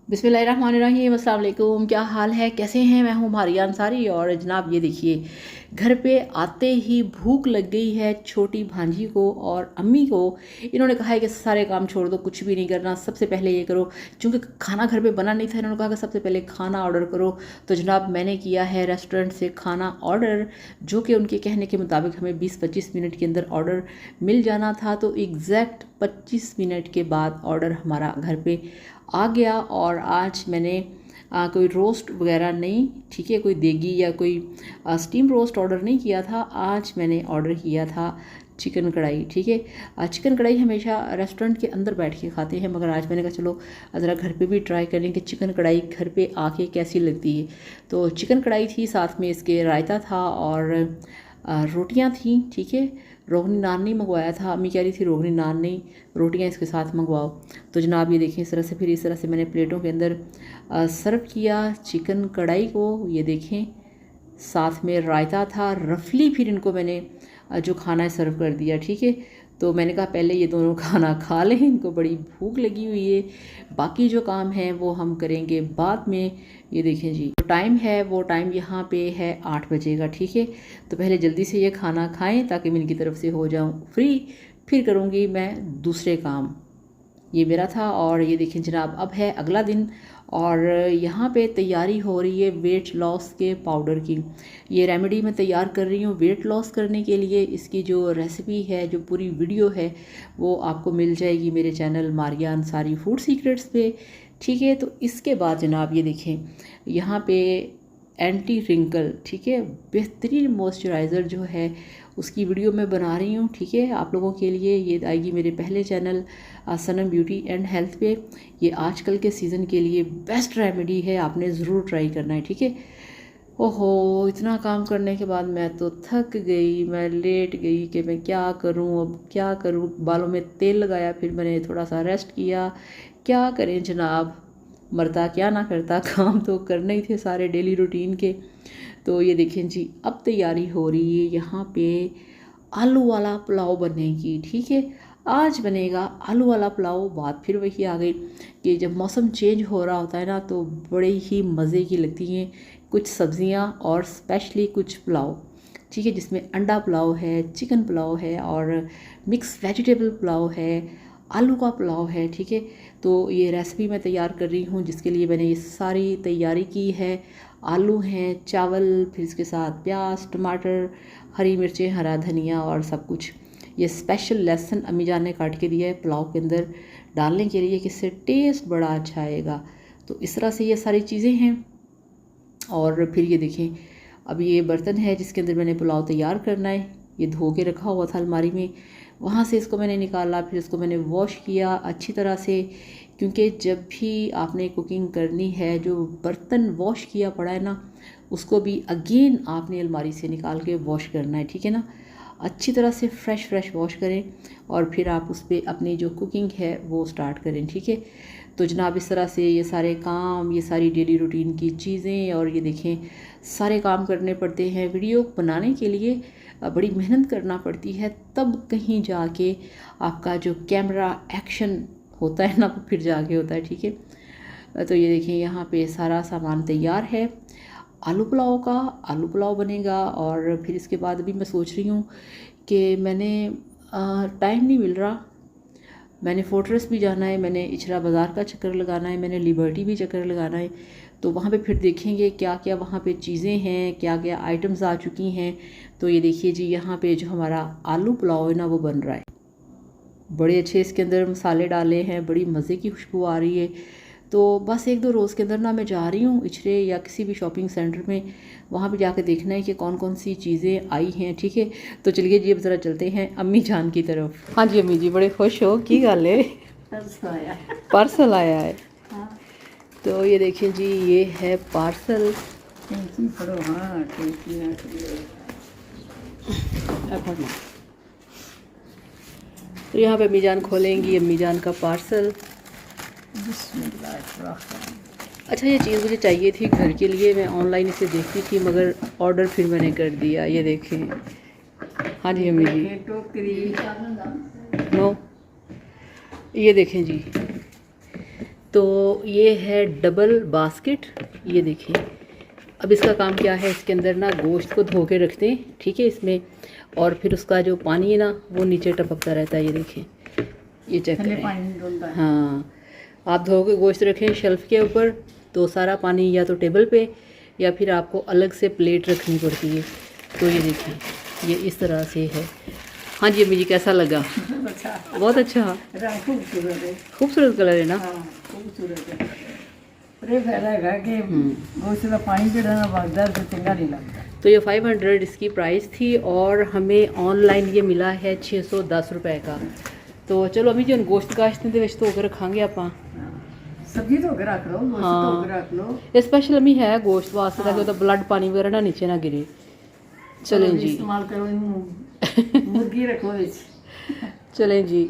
बिस्मिल्लाहिर्रहमानिर्रहीम, अस्सलाम वालेकुम। क्या हाल है, कैसे हैं? मैं हूँ मारिया अंसारी। और जनाब ये देखिए, घर पे आते ही भूख लग गई है छोटी भांजी को और अम्मी को। इन्होंने कहा है कि सारे काम छोड़ दो, कुछ भी नहीं करना, सबसे पहले ये करो। चूँकि खाना घर पे बना नहीं था, इन्होंने कहा कि सबसे पहले खाना ऑर्डर करो। तो जनाब मैंने किया है रेस्टोरेंट से खाना ऑर्डर, जो कि उनके कहने के मुताबिक हमें 20-25 मिनट के अंदर ऑर्डर मिल जाना था। तो एग्जैक्ट 25 मिनट के बाद ऑर्डर हमारा घर पे आ गया। और आज मैंने कोई रोस्ट वगैरह नहीं, ठीक है, कोई देगी या कोई स्टीम रोस्ट ऑर्डर नहीं किया था। आज मैंने ऑर्डर किया था चिकन कढ़ाई, ठीक है। चिकन कढ़ाई हमेशा रेस्टोरेंट के अंदर बैठ के खाते हैं, मगर आज मैंने कहा चलो ज़रा घर पे भी ट्राई करें कि चिकन कढ़ाई घर पे आके कैसी लगती है। तो चिकन कढ़ाई थी, साथ में इसके रायता था और रोटियां थी, ठीक है। रोगनी नान नहीं मंगवाया था, अम्मी कह रही थी रोगनी नान नहीं, रोटियां इसके साथ मंगवाओ। तो जनाब ये देखें, इस तरह से फिर इस तरह से मैंने प्लेटों के अंदर सर्व किया चिकन कढ़ाई को। ये देखें, साथ में रायता था। रफली फिर इनको मैंने जो खाना है सर्व कर दिया, ठीक है। तो मैंने कहा पहले ये दोनों खाना खा लें, इनको बड़ी भूख लगी हुई है, बाकी जो काम है वो हम करेंगे बाद में। ये देखें जी, जो टाइम है वो टाइम यहाँ पे है 8 बजे का, ठीक है। तो पहले जल्दी से ये खाना खाएं ताकि मैं इनकी तरफ से हो जाऊँ फ्री, फिर करूँगी मैं दूसरे काम। ये मेरा था। और ये देखें जनाब, अब है अगला दिन और यहाँ पे तैयारी हो रही है वेट लॉस के पाउडर की। ये रेमेडी मैं तैयार कर रही हूँ वेट लॉस करने के लिए। इसकी जो रेसिपी है, जो पूरी वीडियो है, वो आपको मिल जाएगी मेरे channel Maria Ansari food secrets पे, ठीक है। तो इसके बाद जनाब ये देखें, यहाँ पे एंटी रिंकल, ठीक है, बेहतरीन मॉइस्चराइज़र जो है उसकी वीडियो मैं बना रही हूँ, ठीक है, आप लोगों के लिए। ये आएगी मेरे पहले channel Sanam beauty and health पे। ये आजकल के सीज़न के लिए बेस्ट रेमेडी है, आपने ज़रूर ट्राई करना है, ठीक है। ओहो, इतना काम करने के बाद मैं तो थक गई, मैं लेट गई कि मैं क्या करूँ, अब क्या करूँ। बालों में तेल लगाया, फिर मैंने थोड़ा सा रेस्ट किया। क्या करें जनाब, मरता क्या ना करता, काम तो करने ही थे सारे डेली रूटीन के। तो ये देखें जी, अब तैयारी हो रही है यहाँ पे आलू वाला पुलाव बनेगी, ठीक है। आज बनेगा आलू वाला पुलाव। बात फिर वही आ गई कि जब मौसम चेंज हो रहा होता है ना, तो बड़े ही मज़े की लगती हैं कुछ सब्ज़ियाँ और स्पेशली कुछ पुलाव, ठीक है, जिसमें अंडा पुलाव है, चिकन पुलाव है और मिक्स वेजिटेबल पुलाव है, आलू का पुलाव है, ठीक है। तो ये रेसिपी मैं तैयार कर रही हूँ, जिसके लिए मैंने ये सारी तैयारी की है। आलू हैं, चावल, फिर इसके साथ प्याज, टमाटर, हरी मिर्चें, हरा धनिया और सब कुछ। ये स्पेशल लहसुन अम्मी जान ने काट के दिया है पुलाव के अंदर डालने के लिए कि इससे टेस्ट बड़ा अच्छा आएगा। तो इस तरह से ये सारी चीज़ें हैं। और फिर ये देखें, अब ये बर्तन है जिसके अंदर मैंने पुलाव तैयार करना है, ये धो के रखा हुआ था अलमारी में। वहाँ से इसको मैंने निकाला, फिर इसको मैंने वॉश किया अच्छी तरह से, क्योंकि जब भी आपने कुकिंग करनी है, जो बर्तन वॉश किया पड़ा है ना, उसको भी अगेन आपने अलमारी से निकाल के वॉश करना है, ठीक है ना। अच्छी तरह से फ्रेश वॉश करें और फिर आप उस पर अपनी जो कुकिंग है वो स्टार्ट करें, ठीक है। तो जनाब इस तरह से ये सारे काम, ये सारी डेली रूटीन की चीज़ें, और ये देखें सारे काम करने पड़ते हैं। वीडियो बनाने के लिए बड़ी मेहनत करना पड़ती है, तब कहीं जाके आपका जो कैमरा एक्शन होता है ना, फिर जाके होता है, ठीक है। तो ये देखें, यहाँ पे सारा सामान तैयार है आलू पुलाव का। आलू पुलाव बनेगा। और फिर इसके बाद भी मैं सोच रही हूँ कि मैंने टाइम नहीं मिल रहा, मैंने फोर्ट्रेस भी जाना है, मैंने इचरा बाज़ार का चक्कर लगाना है, मैंने लिबर्टी भी चक्कर लगाना है। तो वहाँ पे फिर देखेंगे क्या क्या वहाँ पे चीज़ें हैं, क्या क्या आइटम्स आ चुकी हैं। तो ये देखिए जी, यहाँ पे जो हमारा आलू पुलाव है ना, वो बन रहा है। बड़े अच्छे इसके अंदर मसाले डाले हैं, बड़ी मज़े की खुशबू आ रही है। तो बस 1-2 रोज़ के अंदर ना मैं जा रही हूँ इचरे या किसी भी शॉपिंग सेंटर में, वहाँ पे जाकर देखना है कि कौन कौन सी चीज़ें आई हैं, ठीक है। तो चलिए जी, अब ज़रा चलते हैं अम्मी जान की तरफ। हाँ जी अम्मी जी, बड़े खुश हो, की गल है? पार्सल आया है। हाँ। तो ये देखिए जी, ये है पार्सल। तो यहाँ पे अम्मी जान खोलेंगी अम्मी जान का पार्सल। अच्छा, ये चीज़ मुझे चाहिए थी घर के लिए, मैं ऑनलाइन इसे देखती थी मगर ऑर्डर फिर मैंने कर दिया। ये देखें। हाँ जी अम्मी जी, नो, ये देखें जी, तो ये है डबल बास्केट, ये देखिए। अब इसका काम क्या है, इसके अंदर ना गोश्त को धो के रखते हैं, ठीक है, इसमें, और फिर उसका जो पानी है ना वो नीचे टपकता रहता है, ये देखें, ये चेक करें। हाँ, आप धो के गोश्त रखें शेल्फ के ऊपर तो सारा पानी या तो टेबल पे या फिर आपको अलग से प्लेट रखनी पड़ती है। तो ये देखिए, ये इस तरह से है। हाँ जी अम्मी जी, कैसा लगा? बहुत अच्छा, खूबसूरत है, खूबसूरत कलर है ना। खूबसूरत है। ये फायदा है कि गोश्त का पानी ਜਿਹੜਾ ਵਗਦਾ ਤੇ ਚੰਗਾ नहीं लगता। तो ये 500 इसकी प्राइस थी और हमें ऑनलाइन ये मिला है 610 रुपए का। तो चलो अभी जो गोश्त काश्त ਦੇ ਵਿੱਚ ਧੋ ਕੇ ਰੱਖਾਂਗੇ ਆਪਾਂ। सब्जी धो के रख लो, गोश्त धो के रख लो। ये स्पेशल अम्मी है गोश्त वास्ते ताकि ਉਹਦਾ ब्लड पानी वगैरह ना नीचे ना गिरे। चलें जी, इस्तेमाल करो, मुर्गी रखो। चलें जी।